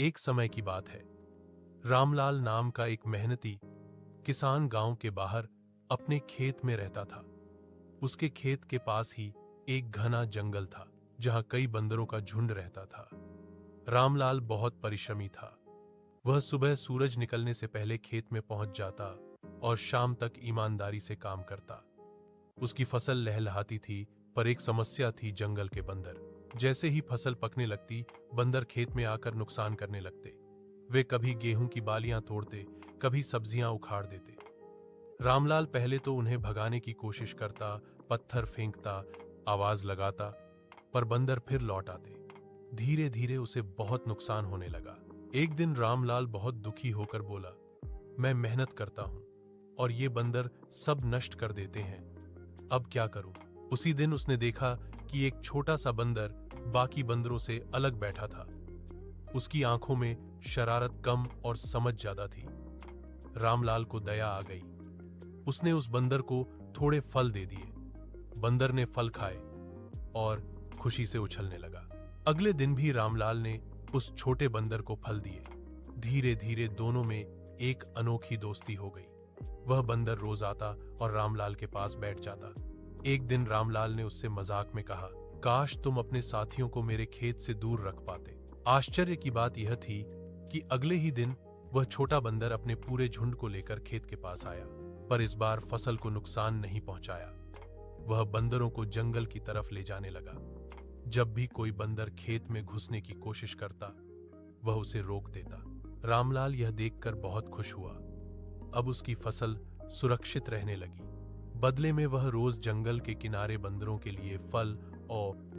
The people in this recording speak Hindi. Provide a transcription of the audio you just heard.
एक समय की बात है। रामलाल नाम का एक मेहनती किसान गांव के बाहर अपने खेत में रहता था। उसके खेत के पास ही एक घना जंगल था, जहां कई बंदरों का झुंड रहता था। रामलाल बहुत परिश्रमी था। वह सुबह सूरज निकलने से पहले खेत में पहुंच जाता और शाम तक ईमानदारी से काम करता। उसकी फसल लहलहाती थी, पर एक समस्या थी, जंगल के बंदर। जैसे ही फसल पकने लगती, बंदर खेत में आकर नुकसान करने लगते। वे कभी गेहूं की बालियां तोड़ते, कभी सब्जियां उखाड़ देते। रामलाल पहले तो उन्हें भगाने की कोशिश करता, पत्थर फेंकता, आवाज लगाता, पर बंदर फिर लौट आते। धीरे धीरे उसे बहुत नुकसान होने लगा। एक दिन रामलाल बहुत दुखी होकर बोला, मैं मेहनत करता हूं और ये बंदर सब नष्ट कर देते हैं। अब क्या करूं? उसी दिन उसने देखा कि एक छोटा सा बंदर बाकी बंदरों से अलग बैठा था। उसकी आंखों में शरारत कम और समझ ज्यादा थी। रामलाल को दया आ गई। उसने उस बंदर को थोड़े फल दे दिए। बंदर ने फल खाए और खुशी से उछलने लगा। अगले दिन भी रामलाल ने उस छोटे बंदर को फल दिए। धीरे धीरे दोनों में एक अनोखी दोस्ती हो गई। वह बंदर रोज आता और रामलाल के पास बैठ जाता। एक दिन रामलाल ने उससे मजाक में कहा, काश तुम अपने साथियों को मेरे खेत से दूर रख पाते। आश्चर्य की बात यह थी कि अगले ही दिन वह छोटा बंदर अपने पूरे झुंड को लेकर खेत के पास आया, पर इस बार फसल को नुकसान नहीं पहुंचाया। वह बंदरों को जंगल की तरफ ले जाने लगा। जब भी कोई बंदर खेत में घुसने की कोशिश करता, वह उसे रोक देता। रामलाल यह देखकर बहुत खुश हुआ। अब उसकी फसल सुरक्षित रहने लगी। बदले में वह रोज जंगल के किनारे बंदरों के लिए फल और